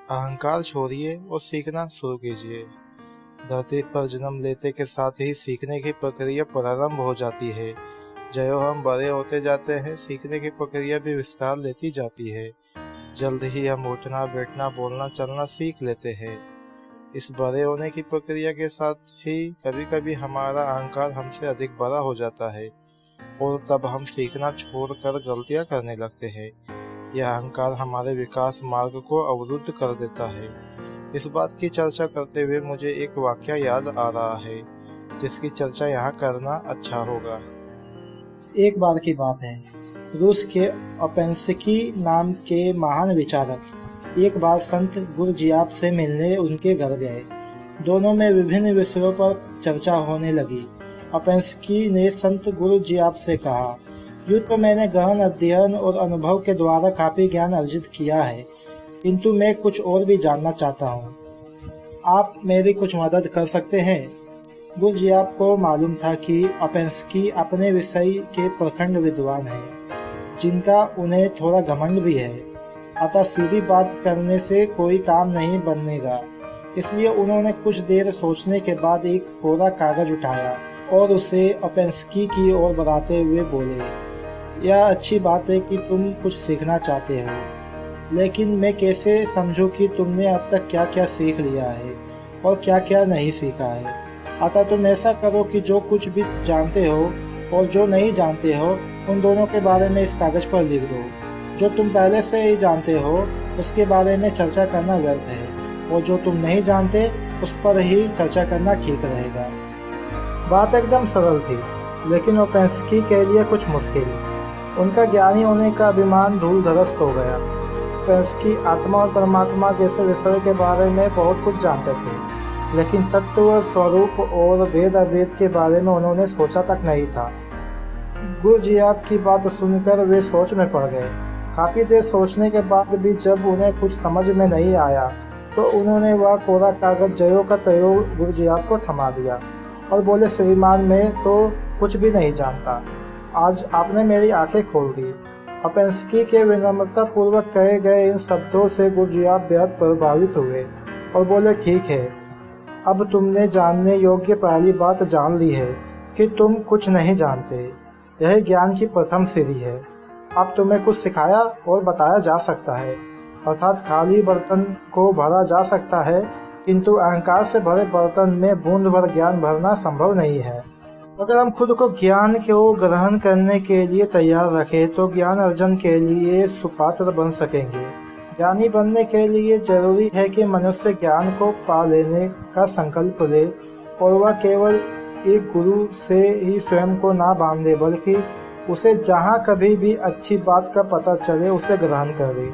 अहंकार छोड़िए और सीखना शुरू कीजिए। धरती पर जन्म लेते के साथ ही सीखने की प्रक्रिया प्रारंभ हो जाती है। ज्यों हम बड़े होते जाते हैं, सीखने की प्रक्रिया भी विस्तार लेती जाती है। जल्द ही हम उठना, बैठना, बोलना, चलना सीख लेते हैं। इस बड़े होने की प्रक्रिया के साथ ही कभी कभी हमारा अहंकार हमसे अधिक बड़ा हो जाता है और तब हम सीखना छोड़कर गलतियां करने लगते हैं। यह अहंकार हमारे विकास मार्ग को अवरुद्ध कर देता है। इस बात की चर्चा करते हुए मुझे एक वाकया याद आ रहा है, जिसकी चर्चा यहाँ करना अच्छा होगा। एक बार की बात है, रूस के ओपेंस्की नाम के महान विचारक एक बार संत गुरुजियाब से मिलने उनके घर गए। दोनों में विभिन्न विषयों पर चर्चा होने लगी। ओपेंस्की ने संत गुरुजियाब से कहा, यूं तो मैंने गहन अध्ययन और अनुभव के द्वारा काफी ज्ञान अर्जित किया है, किंतु मैं कुछ और भी जानना चाहता हूँ। आप मेरी कुछ मदद कर सकते हैं? गुरुजियाब को मालूम था कि ओपेंस्की अपने विषय के प्रखंड विद्वान हैं, जिनका उन्हें थोड़ा घमंड भी है। अतः सीधी बात करने से कोई काम नहीं बनेगा। इसलिए उन्होंने कुछ देर सोचने के बाद एक कोरा कागज उठाया और उसे ओपेंस्की की ओर बढ़ाते हुए बोले, यह अच्छी बात है कि तुम कुछ सीखना चाहते हो, लेकिन मैं कैसे समझूं कि तुमने अब तक क्या क्या सीख लिया है और क्या क्या नहीं सीखा है। अतः तुम ऐसा करो कि जो कुछ भी जानते हो और जो नहीं जानते हो, उन दोनों के बारे में इस कागज पर लिख दो। जो तुम पहले से ही जानते हो उसके बारे में चर्चा करना व्यर्थ है, और जो तुम नहीं जानते उस पर ही चर्चा करना ठीक रहेगा। बात एकदम सरल थी, लेकिन ओपेंस्की के लिए कुछ मुश्किल। उनका ज्ञानी होने का अभिमान धूल धरस्त हो गया। ओपेंस्की आत्मा और परमात्मा जैसे विषयों के बारे में बहुत कुछ जानते थे, लेकिन तत्व, स्वरूप और भेद अभेद के बारे में उन्होंने सोचा तक नहीं था। गुरुजियाब की बात सुनकर वे सोच में पड़ गए। काफी देर सोचने के बाद भी जब उन्हें कुछ समझ में नहीं आया, तो उन्होंने वह कोरा कागज ज्यों का त्यों गुरुजियाब को थमा दिया और बोले, श्रीमान, मैं तो कुछ भी नहीं जानता। आज आपने मेरी आंखें खोल दी। ओपेंस्की के विनम्रता पूर्वक कहे गए इन शब्दों से गुरुजियाब बेहद प्रभावित हुए और बोले, ठीक है, अब तुमने जानने योग्य पहली बात जान ली है कि तुम कुछ नहीं जानते। यह ज्ञान की प्रथम सीढ़ी है। अब तुम्हें कुछ सिखाया और बताया जा सकता है, अर्थात खाली बर्तन को भरा जा सकता है, किंतु अहंकार से भरे बर्तन में बूंद भर ज्ञान भरना संभव नहीं है। अगर हम खुद को ज्ञान को ग्रहण करने के लिए तैयार रखें, तो ज्ञान अर्जन के लिए सुपात्र बन सकेंगे। ज्ञानी बनने के लिए जरूरी है कि मनुष्य ज्ञान को पा लेने का संकल्प ले, और वह केवल एक गुरु से ही स्वयं को ना बांधे, बल्कि उसे जहाँ कभी भी अच्छी बात का पता चले उसे ग्रहण करे।